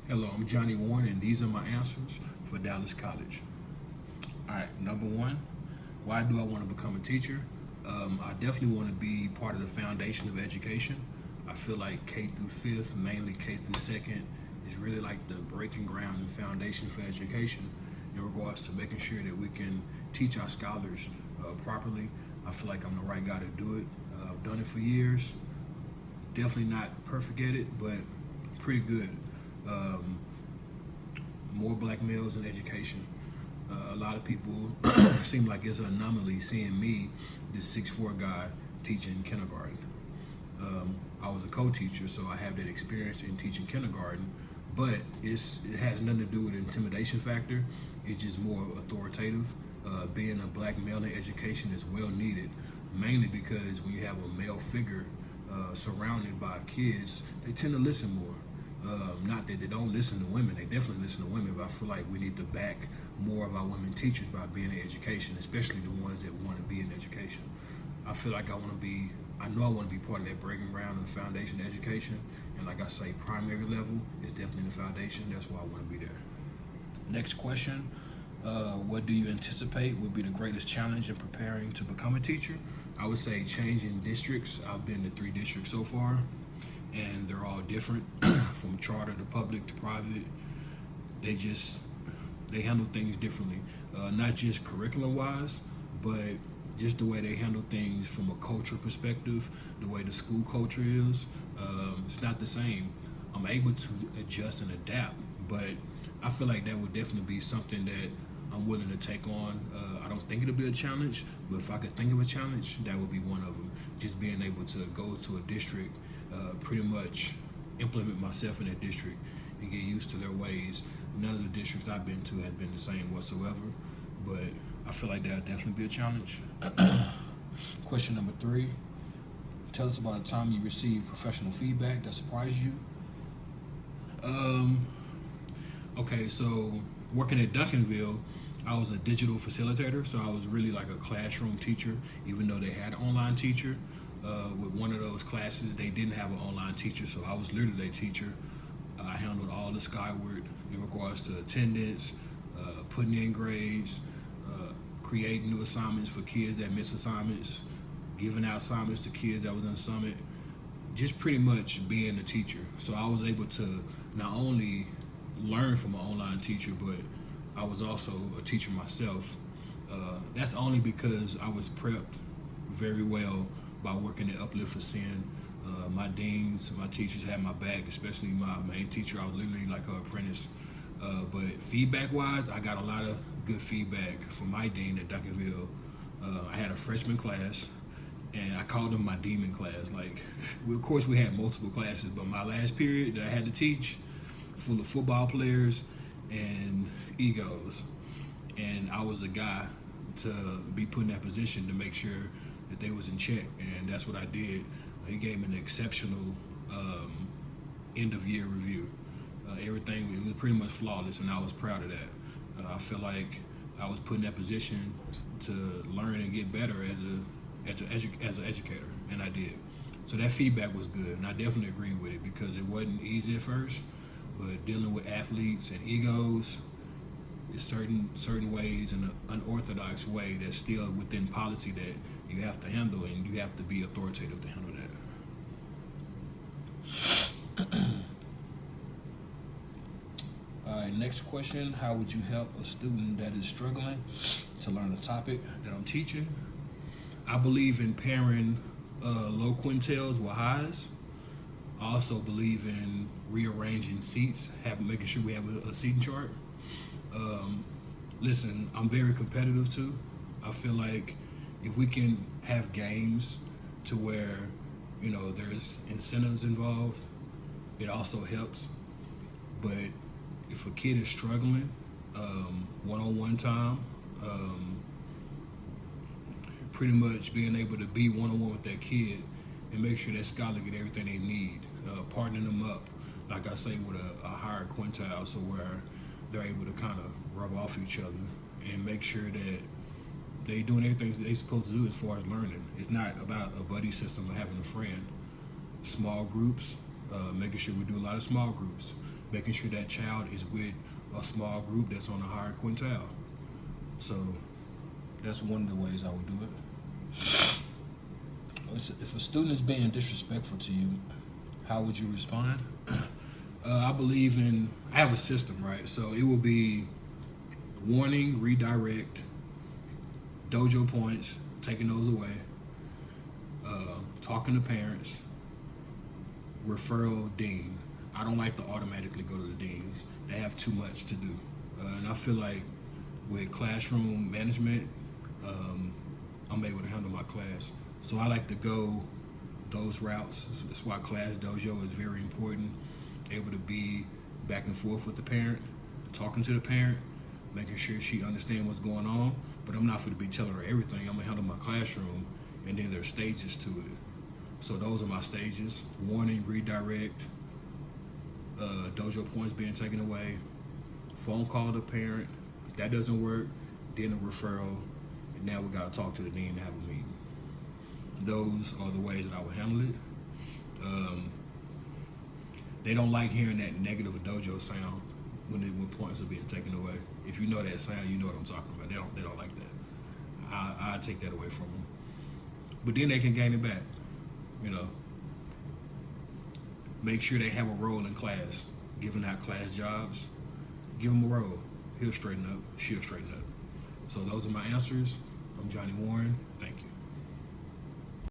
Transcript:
Hello, I'm Johnny Warren, and these are my answers for Dallas College. All right, number one, why do I want to become a teacher? I definitely want to be part of the foundation of education. I feel like K through fifth, mainly K through second, is really like the breaking ground and foundation for education in regards to making sure that we can teach our scholars properly. I feel like I'm the right guy to do it. I've done it for years. Definitely not perfect at it, but pretty good. Um, More black males in education. A lot of people seem like it's an anomaly seeing me, this 6'4" guy, teaching kindergarten. I was a co-teacher, so I have that experience in teaching kindergarten, but it has nothing to do with the intimidation factor. It's just more authoritative. Being a black male in education is well needed, mainly because when you have a male figure surrounded by kids, they tend to listen more. Not that they don't listen to women, they definitely listen to women, but I feel like we need to back more of our women teachers by being in education, especially the ones that want to be in education. I feel like I know I want to be part of that breaking ground and the foundation of education. And like I say, primary level is definitely the foundation. That's why I want to be there. Next question. What do you anticipate would be the greatest challenge in preparing to become a teacher? I would say changing districts. I've been to 3 districts so far, and they're all different from charter to public to private. They handle things differently, not just curriculum wise, but just the way they handle things from a culture perspective, the way the school culture is. It's not the same. I'm able to adjust and adapt, but I feel like that would definitely be something that I'm willing to take on. I don't think it'll be a challenge, but if I could think of a challenge, that would be one of them. Just being able to go to a district, pretty much implement myself in that district and get used to their ways. None of the districts I've been to have been the same whatsoever, but I feel like that would definitely be a challenge. Question number 3. Tell us about a time you received professional feedback that surprised you. Okay, so working at Duncanville, I was a digital facilitator, so I was really like a classroom teacher, even though they had an online teacher. With one of those classes, they didn't have an online teacher, so I was literally their teacher. I handled all the Skyward in regards to attendance, putting in grades, creating new assignments for kids that miss assignments, giving out assignments to kids that was in the summit, just pretty much being a teacher. So I was able to not only learn from an online teacher, but I was also a teacher myself. That's only because I was prepped very well by working at Uplift for Sin. My deans, my teachers had my back, especially my main teacher. I was literally like her apprentice. But feedback-wise, I got a lot of good feedback from my dean at Duncanville. I had a freshman class, and I called them my demon class. Like, of course, we had multiple classes, but my last period that I had to teach, full of football players and egos, and I was a guy to be put in that position to make sure that they was in check, and that's what I did. He gave me an exceptional end of year review. Everything, it was pretty much flawless, and I was proud of that. I feel like I was put in that position to learn and get better as an educator, and I did. So that feedback was good, and I definitely agree with it because it wasn't easy at first, but dealing with athletes and egos, is certain ways in an unorthodox way that's still within policy that you have to handle, and you have to be authoritative to handle that. All right, next question. How would you help a student that is struggling to learn a topic that I'm teaching? I believe in pairing low quintiles with highs. I also believe in rearranging seats, making sure we have a seating chart. Listen, I'm very competitive too. I feel like if we can have games to where, there's incentives involved, it also helps. But if a kid is struggling, one-on-one time, pretty much being able to be one-on-one with that kid and make sure that scholar get everything they need, partnering them up, like I say, with a higher quintile, so where they're able to kind of rub off each other and make sure that they doing everything they're supposed to do as far as learning. It's not about a buddy system or having a friend. Small groups, making sure we do a lot of small groups, making sure that child is with a small group that's on a higher quintile. So that's one of the ways I would do it. If a student is being disrespectful to you, how would you respond? I have a system, right? So it will be warning, redirect, dojo points, taking those away, talking to parents, referral, dean. I don't like to automatically go to the deans. They have too much to do. And I feel like with classroom management, I'm able to handle my class. So I like to go those routes. That's why class dojo is very important. Able to be back and forth with the parent, talking to the parent, making sure she understands what's going on. But I'm not going to be telling her everything. I'm going to handle my classroom, and then there's stages to it. So those are my stages: warning, redirect, dojo points being taken away, phone call to parent. If that doesn't work, then a referral, and now we got to talk to the dean and have a meeting. Those are the ways that I would handle it. They don't like hearing that negative dojo sound when points are being taken away. If you know that sound, you know what I'm talking about. They don't like that. I take that away from them. But then they can gain it back. You know, make sure they have a role in class. Giving out class jobs, give him a role. He'll straighten up. She'll straighten up. So those are my answers. I'm Johnny Warren. Thank you.